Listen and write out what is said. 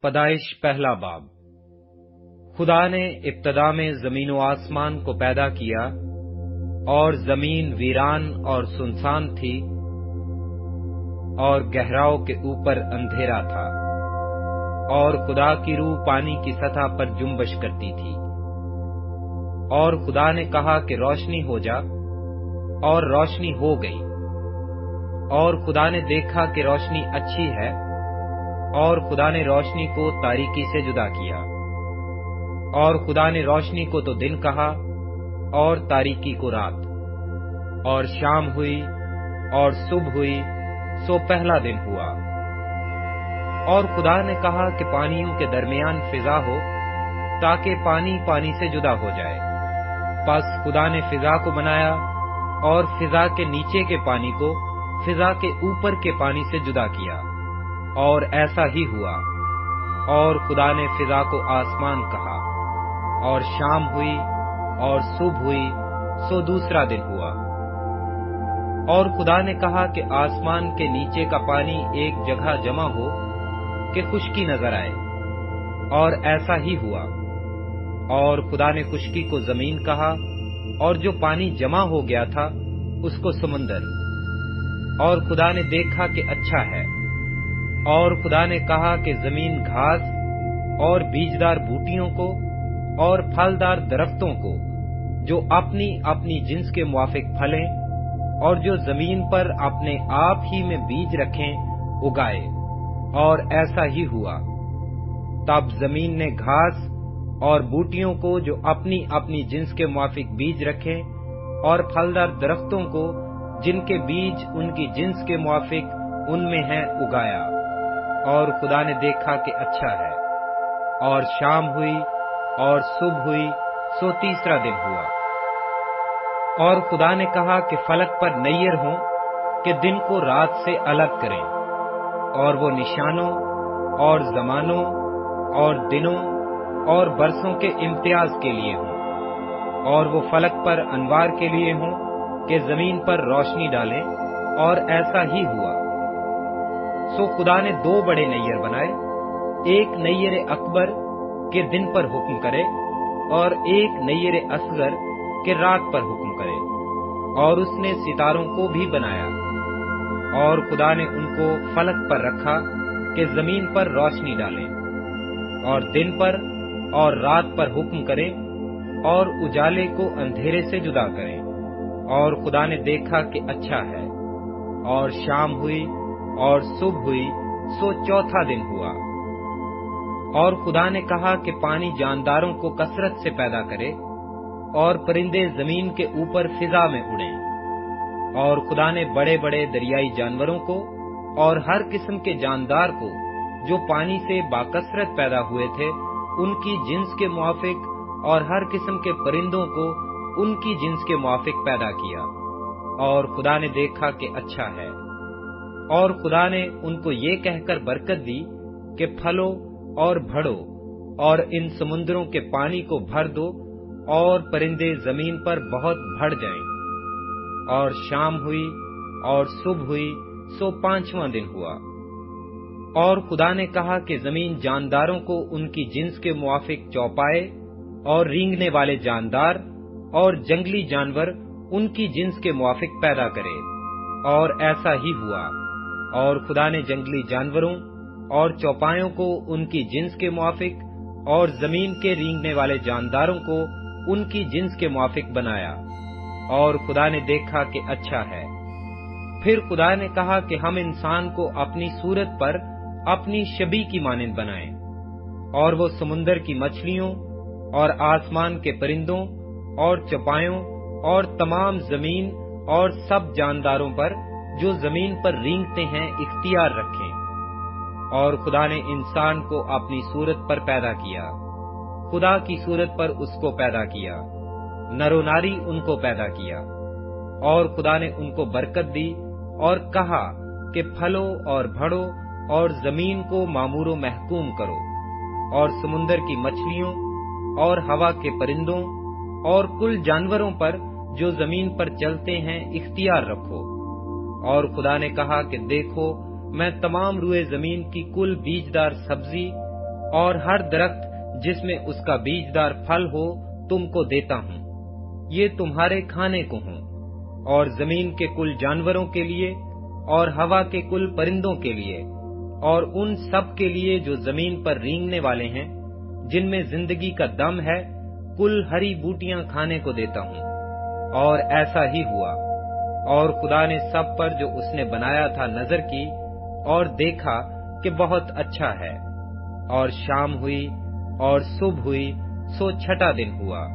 پیدائش پہلا باب۔ خدا نے ابتدا میں زمین و آسمان کو پیدا کیا، اور زمین ویران اور سنسان تھی، اور گہراؤں کے اوپر اندھیرا تھا، اور خدا کی روح پانی کی سطح پر جنبش کرتی تھی۔ اور خدا نے کہا کہ روشنی ہو جا، اور روشنی ہو گئی۔ اور خدا نے دیکھا کہ روشنی اچھی ہے، اور خدا نے روشنی کو تاریکی سے جدا کیا۔ اور خدا نے روشنی کو تو دن کہا، اور تاریکی کو رات۔ اور شام ہوئی اور صبح ہوئی، سو پہلا دن ہوا۔ اور خدا نے کہا کہ پانیوں کے درمیان فضا ہو، تاکہ پانی پانی سے جدا ہو جائے۔ پس خدا نے فضا کو بنایا، اور فضا کے نیچے کے پانی کو فضا کے اوپر کے پانی سے جدا کیا، اور ایسا ہی ہوا۔ اور خدا نے فضا کو آسمان کہا۔ اور شام ہوئی اور صبح ہوئی، سو دوسرا دن ہوا۔ اور خدا نے کہا کہ آسمان کے نیچے کا پانی ایک جگہ جمع ہو، کہ خشکی نظر آئے، اور ایسا ہی ہوا۔ اور خدا نے خشکی کو زمین کہا، اور جو پانی جمع ہو گیا تھا اس کو سمندر۔ اور خدا نے دیکھا کہ اچھا ہے۔ اور خدا نے کہا کہ زمین گھاس اور بیجدار بوٹیوں کو اور پھلدار درختوں کو، جو اپنی اپنی جنس کے موافق پھلیں، اور جو زمین پر اپنے آپ ہی میں بیج رکھیں، اگائے۔ اور ایسا ہی ہوا۔ تب زمین نے گھاس اور بوٹیوں کو، جو اپنی اپنی جنس کے موافق بیج رکھیں، اور پھلدار درختوں کو، جن کے بیج ان کی جنس کے موافق ان میں ہیں، اگایا۔ اور خدا نے دیکھا کہ اچھا ہے۔ اور شام ہوئی اور صبح ہوئی، سو تیسرا دن ہوا۔ اور خدا نے کہا کہ فلک پر نیر ہوں، کہ دن کو رات سے الگ کریں، اور وہ نشانوں اور زمانوں اور دنوں اور برسوں کے امتیاز کے لیے ہوں، اور وہ فلک پر انوار کے لیے ہوں، کہ زمین پر روشنی ڈالیں۔ اور ایسا ہی ہوا۔ سو خدا نے دو بڑے نیر بنائے، ایک نیر اکبر کہ دن پر حکم کرے، اور ایک نیر اصغر کہ رات پر حکم کرے۔ اور اس نے ستاروں کو بھی بنایا۔ اور خدا نے ان کو فلک پر رکھا، کہ زمین پر روشنی ڈالیں، اور دن پر اور رات پر حکم کریں، اور اجالے کو اندھیرے سے جدا کریں۔ اور خدا نے دیکھا کہ اچھا ہے۔ اور شام ہوئی اور صبح ہوئی، سو چوتھا دن ہوا۔ اور خدا نے کہا کہ پانی جانداروں کو کثرت سے پیدا کرے، اور پرندے زمین کے اوپر فضا میں اڑیں۔ اور خدا نے بڑے بڑے دریائی جانوروں کو، اور ہر قسم کے جاندار کو، جو پانی سے باکثرت پیدا ہوئے تھے، ان کی جنس کے موافق، اور ہر قسم کے پرندوں کو ان کی جنس کے موافق پیدا کیا۔ اور خدا نے دیکھا کہ اچھا ہے۔ اور خدا نے ان کو یہ کہہ کر برکت دی کہ پھلو اور بڑھو، اور ان سمندروں کے پانی کو بھر دو، اور پرندے زمین پر بہت بڑھ جائیں۔ اور شام ہوئی اور صبح ہوئی، سو پانچواں دن ہوا۔ اور خدا نے کہا کہ زمین جانداروں کو ان کی جنس کے موافق چوپائے، اور رینگنے والے جاندار اور جنگلی جانور ان کی جنس کے موافق پیدا کرے۔ اور ایسا ہی ہوا۔ اور خدا نے جنگلی جانوروں اور چوپایوں کو ان کی جنس کے موافق، اور زمین کے رینگنے والے جانداروں کو ان کی جنس کے موافق بنایا۔ اور خدا نے دیکھا کہ اچھا ہے۔ پھر خدا نے کہا کہ ہم انسان کو اپنی صورت پر اپنی شبیہ کی مانند بنائیں، اور وہ سمندر کی مچھلیوں اور آسمان کے پرندوں اور چوپایوں اور تمام زمین اور سب جانداروں پر، جو زمین پر رینگتے ہیں، اختیار رکھیں۔ اور خدا نے انسان کو اپنی صورت پر پیدا کیا، خدا کی صورت پر اس کو پیدا کیا، نر و ناری ان کو پیدا کیا۔ اور خدا نے ان کو برکت دی، اور کہا کہ پھلو اور بڑھو، اور زمین کو معمور و محکوم کرو، اور سمندر کی مچھلیوں اور ہوا کے پرندوں اور کل جانوروں پر، جو زمین پر چلتے ہیں، اختیار رکھو۔ اور خدا نے کہا کہ دیکھو، میں تمام روئے زمین کی کل بیجدار سبزی اور ہر درخت جس میں اس کا بیجدار پھل ہو تم کو دیتا ہوں، یہ تمہارے کھانے کو ہوں، اور زمین کے کل جانوروں کے لیے، اور ہوا کے کل پرندوں کے لیے، اور ان سب کے لیے جو زمین پر رینگنے والے ہیں، جن میں زندگی کا دم ہے، کل ہری بوٹیاں کھانے کو دیتا ہوں۔ اور ایسا ہی ہوا۔ اور خدا نے سب پر جو اس نے بنایا تھا نظر کی، اور دیکھا کہ بہت اچھا ہے۔ اور شام ہوئی اور صبح ہوئی، سو چھٹا دن ہوا۔